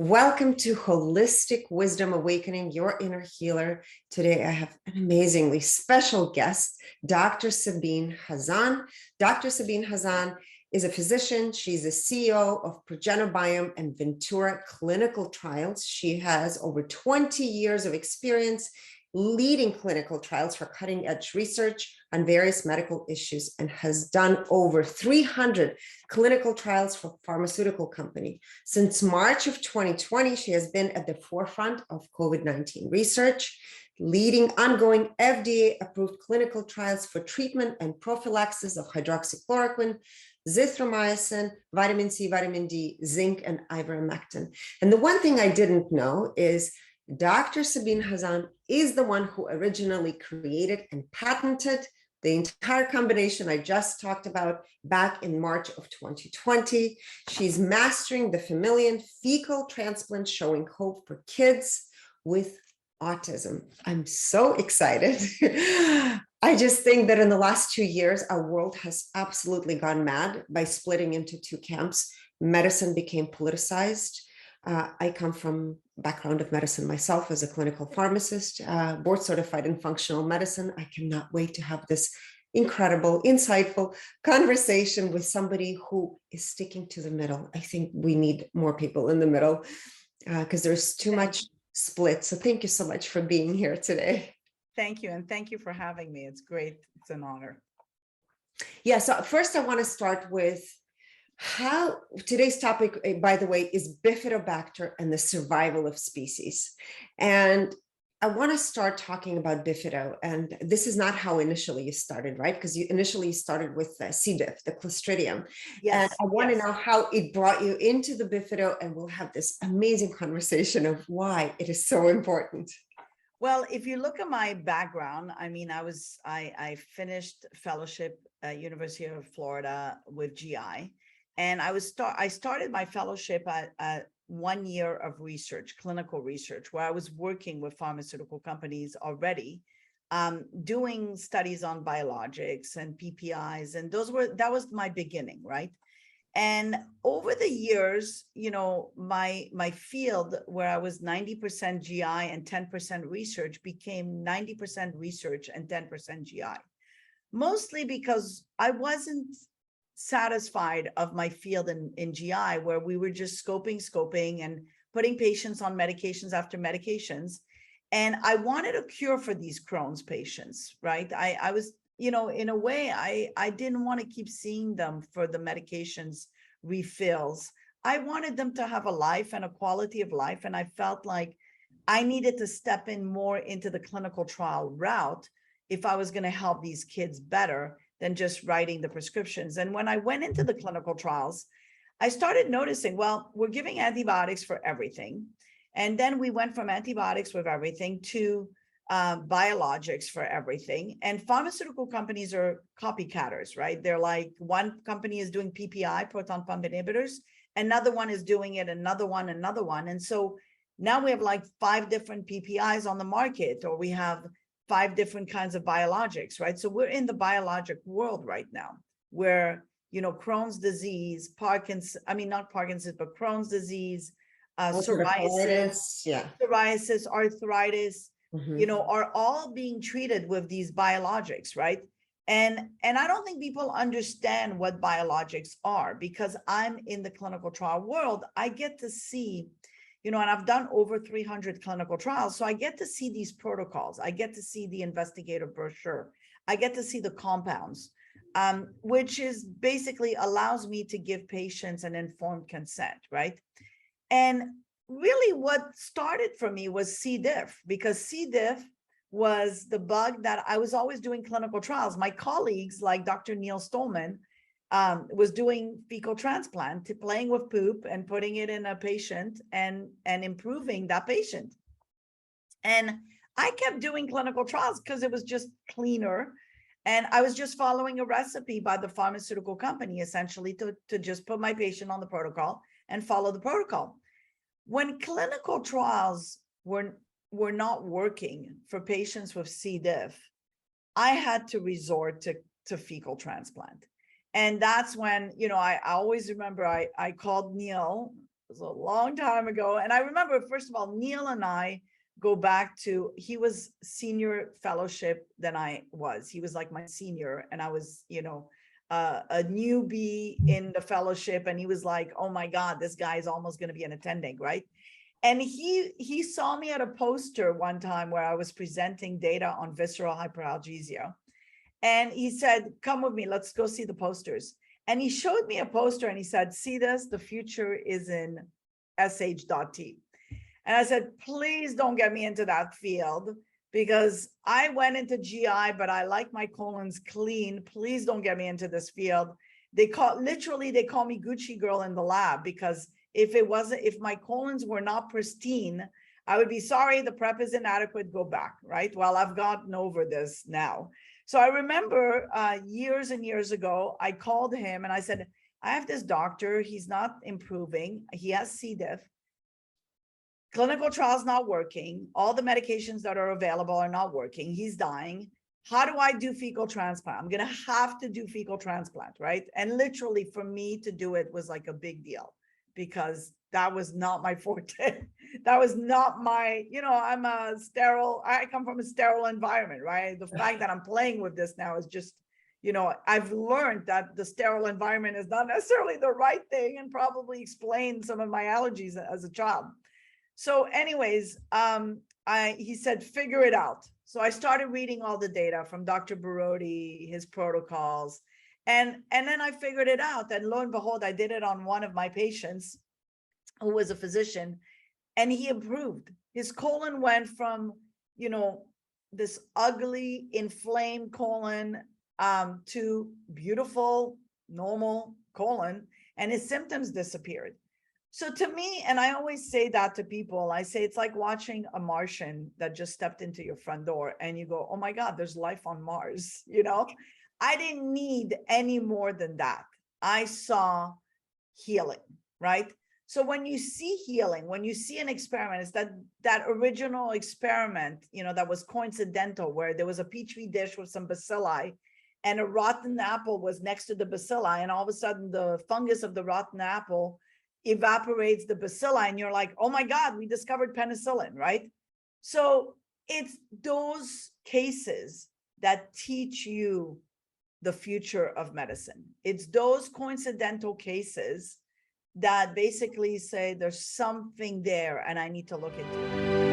Welcome to Holistic Wisdom Awakening, your inner healer. Today, I have an amazingly special guest, Dr. Sabine Hazan. Dr. Sabine Hazan is a physician. She's the CEO of Microbiome and Ventura Clinical Trials. She has over 20 years of experience leading clinical trials for cutting-edge research on various medical issues and has done over 300 clinical trials for pharmaceutical company. Since March of 2020, she has been at the forefront of COVID-19 research, leading ongoing FDA-approved clinical trials for treatment and prophylaxis of hydroxychloroquine, zithromycin, vitamin C, vitamin D, zinc, and ivermectin. And the one thing I didn't know is Dr. Sabine Hazan is the one who originally created and patented the entire combination I just talked about back in March of 2020. She's mastering the familial fecal transplant, showing hope for kids with autism. I'm so excited. I just think that in the last 2 years, our world has absolutely gone mad by splitting into two camps. Medicine became politicized. I come from background of medicine myself as a clinical pharmacist, board certified in functional medicine. I cannot wait to have this incredible, insightful conversation with somebody who is sticking to the middle. I think we need more people in the middle because there's too much split. So thank you so much for being here today. Thank you. And thank you for having me. It's great. It's an honor. Yeah. So first I want to start with how today's topic, by the way, is Bifidobacter and the survival of species. And I want to start talking about Bifido. And this is not how initially you started, right? Because you initially started with C. diff, the Clostridium. Yes. And I want to know how it brought you into the Bifido, and we'll have this amazing conversation of why it is so important. Well, if you look at my background, I mean, I finished fellowship at University of Florida with GI. And I started my fellowship at 1 year of research, clinical research, where I was working with pharmaceutical companies already, doing studies on biologics and PPIs. And that was my beginning, right? And over the years, you know, my field where I was 90% GI and 10% research became 90% research and 10% GI, mostly because I wasn't satisfied of my field in GI, where we were just scoping and putting patients on medications after medications. And I wanted a cure for these Crohn's patients, right? I was, you know, in a way, I didn't want to keep seeing them for the medications refills. I wanted them to have a life and a quality of life. And I felt like I needed to step in more into the clinical trial route if I was going to help these kids better than just writing the prescriptions. And when I went into the clinical trials, I started noticing, well, we're giving antibiotics for everything. And then we went from antibiotics with everything to biologics for everything. And pharmaceutical companies are copycatters, right? They're like, one company is doing PPI, proton pump inhibitors, another one is doing it, another one. And so now we have like 5 different PPIs on the market, or we have 5 different kinds of biologics, right? So we're in the biologic world right now, where, you know, Crohn's disease, Parkinson's, I mean, not Parkinson's, but Crohn's disease, psoriasis, psoriasis, arthritis, you know, are all being treated with these biologics, right? And I don't think people understand what biologics are, because I'm in the clinical trial world. I get to see, you know, and I've done over 300 clinical trials. So I get to see these protocols. I get to see the investigator brochure. I get to see the compounds, which is basically allows me to give patients an informed consent, right? And really what started for me was C. diff, because C. diff was the bug that I was always doing clinical trials. My colleagues like Dr. Neil Stolman was doing fecal transplant, playing with poop and putting it in a patient and improving that patient. And I kept doing clinical trials because it was just cleaner. And I was just following a recipe by the pharmaceutical company, essentially, to just put my patient on the protocol and follow the protocol. When clinical trials were not working for patients with C. diff, I had to resort to fecal transplant. And that's when, you know, I always remember I called Neil was a long time ago. And I remember, first of all, Neil and I go back to, he was senior fellowship than I was. He was like my senior, and I was, a newbie in the fellowship. And he was like, oh my God, this guy is almost going to be an attending, right? And he saw me at a poster one time where I was presenting data on visceral hyperalgesia. And he said, come with me, let's go see the posters. And he showed me a poster and he said, see this, the future is in sh.t. And I said, please don't get me into that field, because I went into GI, but I like my colons clean. Please don't get me into this field. They call me Gucci girl in the lab, because if my colons were not pristine, I would be sorry, the prep is inadequate, go back, right? Well, I've gotten over this now. So I remember years and years ago, I called him and I said, I have this doctor, he's not improving, he has C. diff, clinical trials not working, all the medications that are available are not working, he's dying. How do I do fecal transplant? I'm gonna have to do fecal transplant, right? And literally for me to do it was like a big deal, because that was not my forte. That was not my, I come from a sterile environment, right? The fact that I'm playing with this now is just, I've learned that the sterile environment is not necessarily the right thing, and probably explained some of my allergies as a child. So anyways, he said, figure it out. So I started reading all the data from Dr. Barodi, his protocols, and then I figured it out. And lo and behold, I did it on one of my patients who was a physician, and he improved. His colon went from, this ugly, inflamed colon to beautiful, normal colon, and his symptoms disappeared. So to me, and I always say that to people, I say it's like watching a Martian that just stepped into your front door and you go, oh my God, there's life on Mars, I didn't need any more than that. I saw healing, right? So when you see healing, when you see an experiment, it's that original experiment, that was coincidental, where there was a petri dish with some bacilli and a rotten apple was next to the bacilli, and all of a sudden the fungus of the rotten apple evaporates the bacilli, and you're like, oh my God, we discovered penicillin, right? So it's those cases that teach you the future of medicine. It's those coincidental cases that basically say there's something there and I need to look into it.